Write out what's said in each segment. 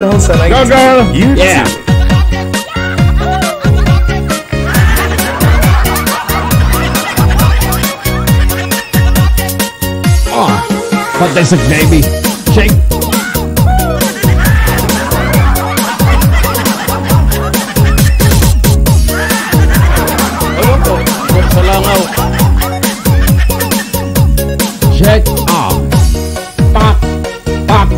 Go girl! Yeah! Oh, fantastic baby! Shake! Ano to? Sa langaw. Shake! Ah! Pop! Pop!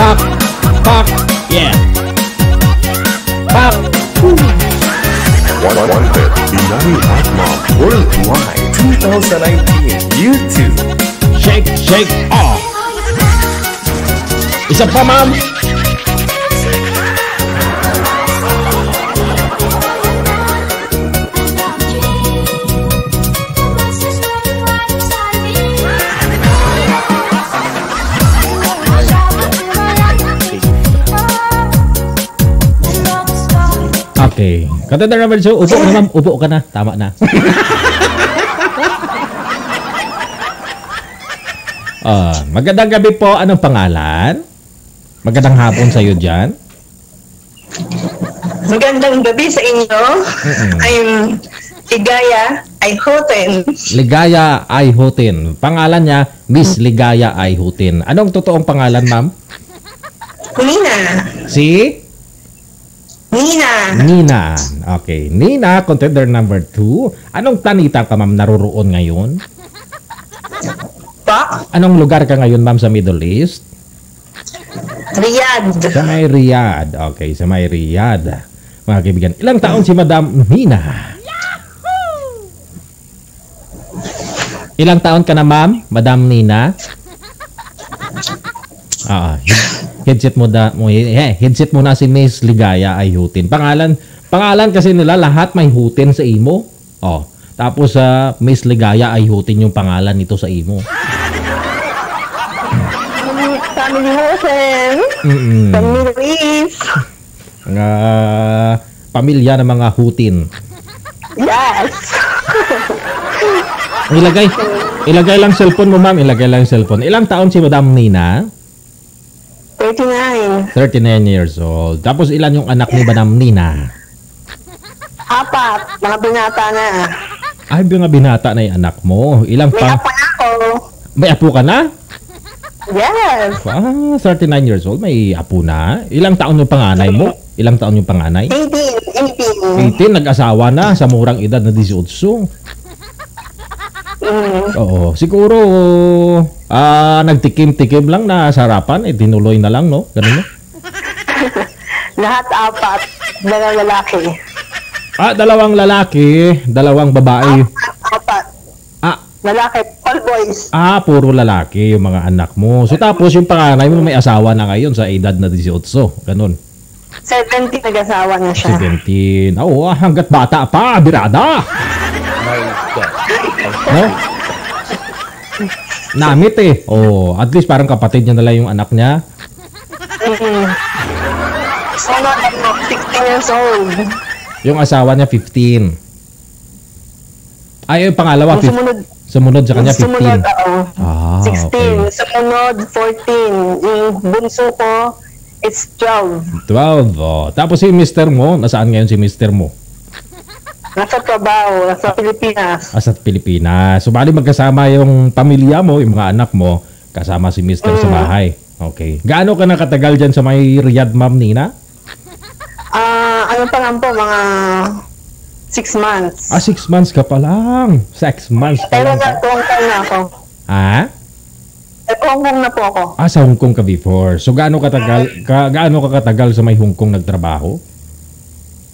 Pop! Pop! Yeah! Pop! One Fit Inari Atma Worldwide 2019 YouTube. Shake! Shake! Off! Isa pa, ma'am! Okay. Contender number 2, upo ka na, ma'am. Upo ka na. Tama na. Magandang gabi po. Anong pangalan? Magandang hapon sa iyo dyan. Magandang gabi sa inyo. I'm Ligaya Ayhutin. Ligaya Ayhutin. Pangalan niya, Miss Ligaya Ayhutin. Anong totoong pangalan, ma'am? Nina. Si? Nina. Nina. Okay. Nina, contender number 2. Anong planeta ka, ma'am, naroroon ngayon? Pa? Anong lugar ka ngayon, ma'am, sa Middle East? Riyadh. Sa may Riyadh. Okay, sa may Riyadh. Mga kaibigan, ilang taon si Madam Nina? Ilang taon ka na, ma'am? Madam Nina? Headset mo headset mo na si Miss Ligaya Ayhutin. Pangalan kasi nila lahat may hutin sa imo. Tapos Miss Ligaya Ayhutin yung pangalan nito sa imo. Family Hutin. Family Reef. Pamilya ng mga hutin. Yes. Ilagay lang cellphone mo, ma'am. Ilagay lang cellphone. Ilang taon si Madam Nina? 39. 39 years old. Tapos ilan yung anak ni Madam Nina? 4. Mga binata na. Ay, mga binata na yung anak mo. Ilang May apo na ako. May apo ka na? Yes. 39 years old. May apo na. Ilang taon yung panganay mo? Ilang taon yung panganay? 18. 18. Nag-asawa na sa murang edad na 18. Oo. Siguro, nagtikim-tikim lang na sarapan. Tinuloy na lang, no? Ganun, no? Lahat 4. Dalawang lalaki. Dalawang lalaki. Dalawang babae. 4. Lalaki. All boys. Puro lalaki yung mga anak mo. So, tapos yung panganay mo may asawa na ngayon sa edad na 18. Ganun. 17 nag-asawa na siya. 17. Hanggat bata pa. Birada. No? Namit at least parang kapatid niya nila yung anak niya. So, 16 years old. Yung asawa niya 15. Yung pangalawa sumunod sa kanya 15. Sumunod ako. 16. Okay. Sumunod 14. Yung bunso ko it's 12. 12. Tapos si mister mo, nasaan ngayon si mister mo? Nasa trabaho, nasa Pilipinas. Sa Pilipinas. So, bali magkasama yung pamilya mo, yung mga anak mo, kasama si mister sa bahay. Okay. Gaano ka nakatagal dyan sa may Riyadh, Ma'am Nina? Ano pa lang po, mga 6 months. 6 months ka pa lang. 6 months pa Pero lang. nasa Hong Kong na ako. Sa Hong Kong na po ako. Sa Hong Kong ka before. So, gaano ka katagal sa may Hong Kong nagtrabaho?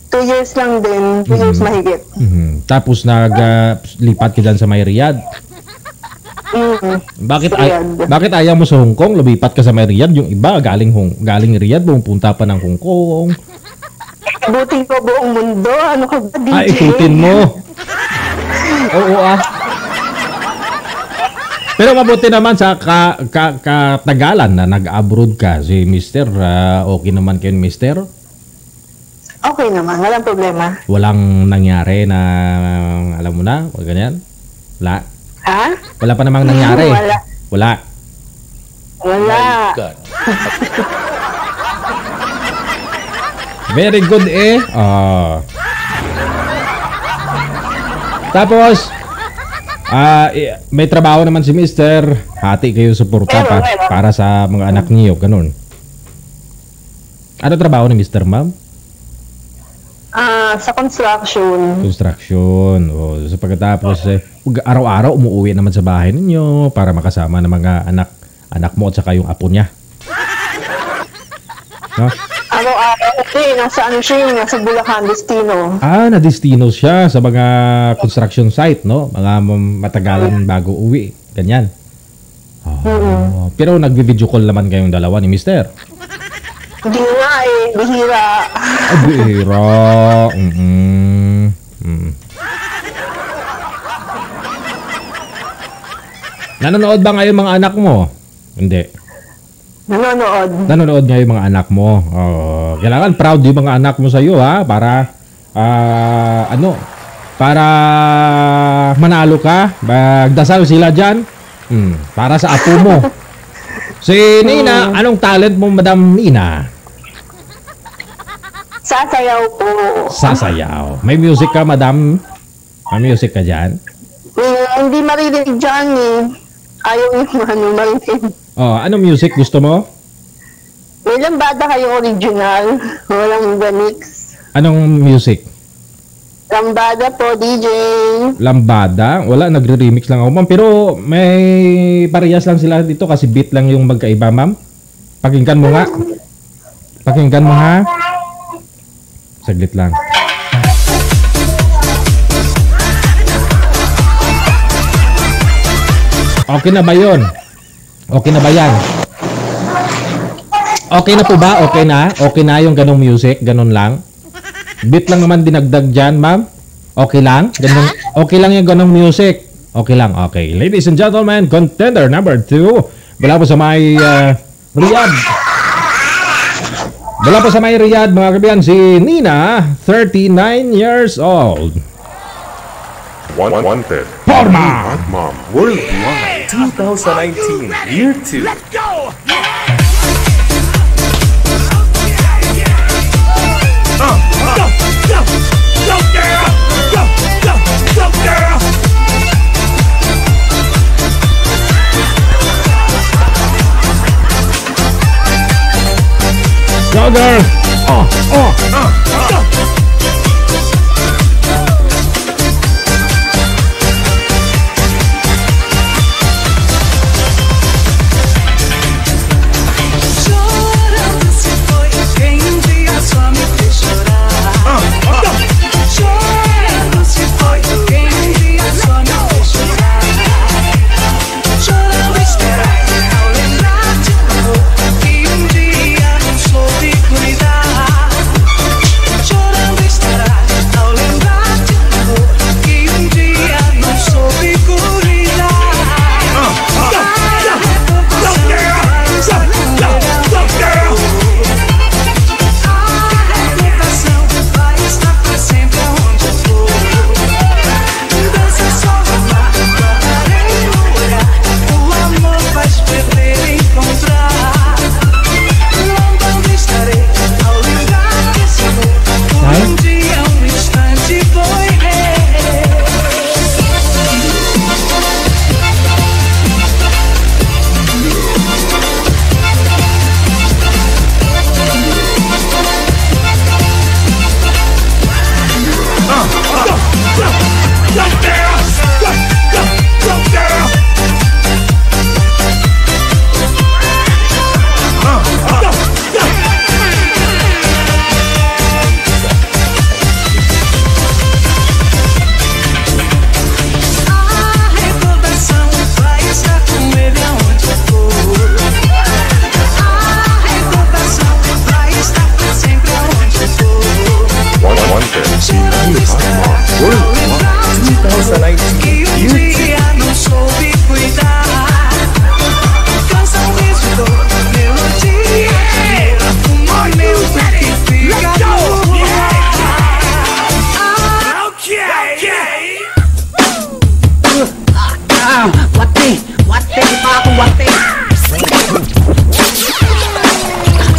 2 years lang din. 2 years mahigit. Tapos lipat ka dyan sa may Riyadh. Bakit ayaw mo sa Hong Kong? Lumipat ka sa may Riyadh. Yung iba galing Riyadh, pumunta pa ng Hong Kong. Buti ko buong mundo. Ano ka ba, DJ? Ikutin mo. Oo Pero mabuti naman sa katagalan na nag-abroad ka. Si Mister, okay naman kayo, Mister? Okay naman, walang problema. Walang nangyari na, alam mo na, o ganyan? Wala? Ha? Wala pa namang nangyari. Wala. Wala. Wala. Very good eh. Tapos, may trabaho naman si Mister. Hati kayo suporta para sa mga anak niyo. Ganun. Ano trabaho ni Mister, ma'am? Sa construction. Construction. So pagkatapos, araw-araw umuwi naman sa bahay ninyo para makasama ng mga anak mo at saka yung apo niya. No? Araw-araw kasi, nasa Bulacan, Destino. Na-destino siya sa mga construction site, no? Mga matagalan bago uwi. Ganyan. Pero nagvi-video call naman kayong dalawa ni Mister. Hindi nga eh, bihira. Bihira. Nanonood ba ngayon mga anak mo? Hindi. Nanonood ngayon mga anak mo. Kailangan proud yung mga anak mo sa iyo, ha? Para para manalo ka. Magdasal sila diyan. Para sa apo mo. Si Nina, anong talent mo, Madam Nina? Sasayaw po. Sasayaw. May music ka, Madam? May music ka dyan? Hindi marinig dyan eh. Ayaw yung marinig. Anong music gusto mo? May lambada kayong original. Walang remix. Anong music? Lambada po, DJ. Lambada? Wala, nagre-remix lang ako, ma'am. Pero may parehas lang sila dito kasi beat lang yung magkaiba, ma'am. Pakinggan mo nga. Pakinggan mo ha. Saglit lang. Okay na ba yun? Okay na ba yan? Okay na po ba? Okay na? Okay na yung ganong music? Ganon lang? Beat lang naman dinagdag dyan, ma'am? Okay lang? Ganun, okay lang yung ganong music? Okay lang, okay. Ladies and gentlemen, contender number 2. Wala po sa may Riyadh. Wala po sa may Riyadh, mga kaibigan, si Nina, 39 years old. Wanted. Forma! Hot Mom Worldwide 2019 Year 2. Let's go! Go, girl! Go, girl! Go, girl! Chorando se foi quem um dia só me fez chorar. Chorando se foi quem um dia só me fez chorar. Chorando esperar ao lembrar de amor que um dia não soube cuidar. Chorando guwarte, di pa ako guwarte.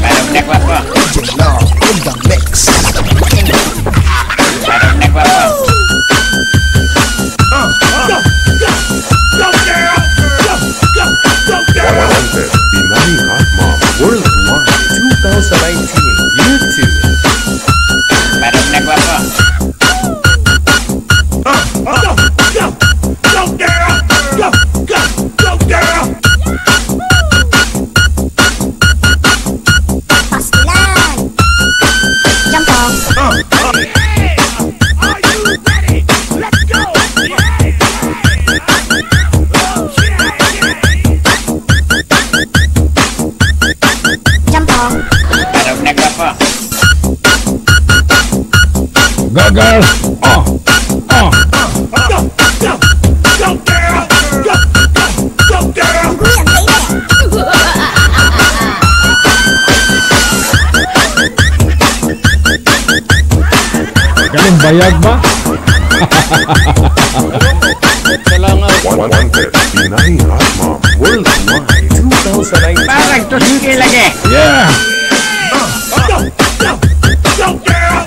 Parang nekwa po. Now in the mix. Parang nekwa po. Go, girl! Go, girl! Wanted, Binay Hot Mom Worldwide 2019 Year 2. Parang nekwa po. Go, girl! Go, girl! Pastilan! Jampong! Are you ready? Let's go! Jampong! Parang nekwa po. Go, girl! Oh! Oh! Go, girl! Go, girl! Galing bayag ba? Wanted, Binay Hot Mom Worldwide 2019. Parang tuski lagi. Yeah! Go, girl! Go, girl!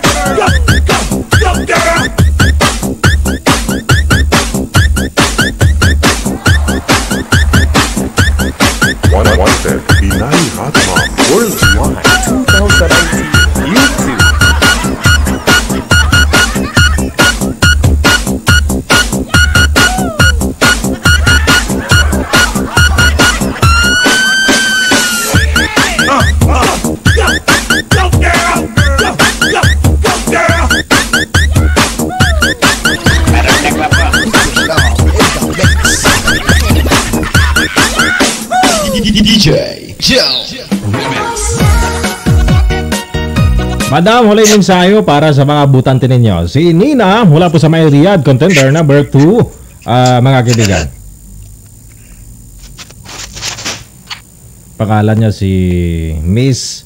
Wanted, Binay Hot Mom Worldwide 2019 Year 2. Go, girl! Go, girl! Parang nekwa po. Now in the mix. DJ Joe Remix. Madam, huling mensayo para sa mga butante ninyo. Si Nina, mula po sa May Riyadh, contender number 2. Mga kaibigan. Pangalan niya si Miss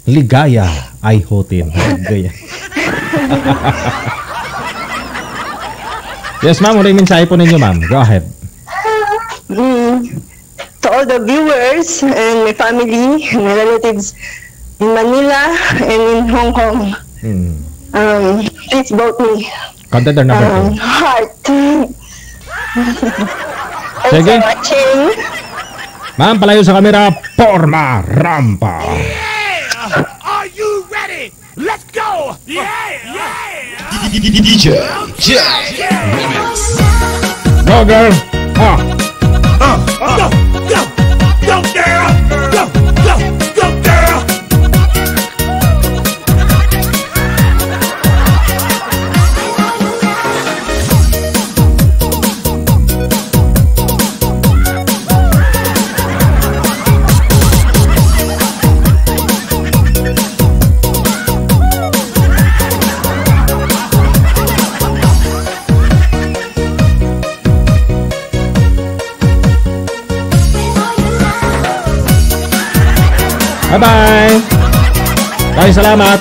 Ligaya Ayhotin. Ligaya. Yes, ma'am. Huling mensahe po ninyo, ma'am. Go ahead. To all the viewers and my family, my relatives in Manila and in Hong Kong, please vote me. Contender number 2. Heart. Thanks Sige. for watching. Ma'am, palayo sa kamera. Porma Rampa. Are you ready? Let's go! Yeah! DJ Joe Remix. Go, girl. Ah. Go, girl! Go, girl! Bye-bye. Maraming salamat.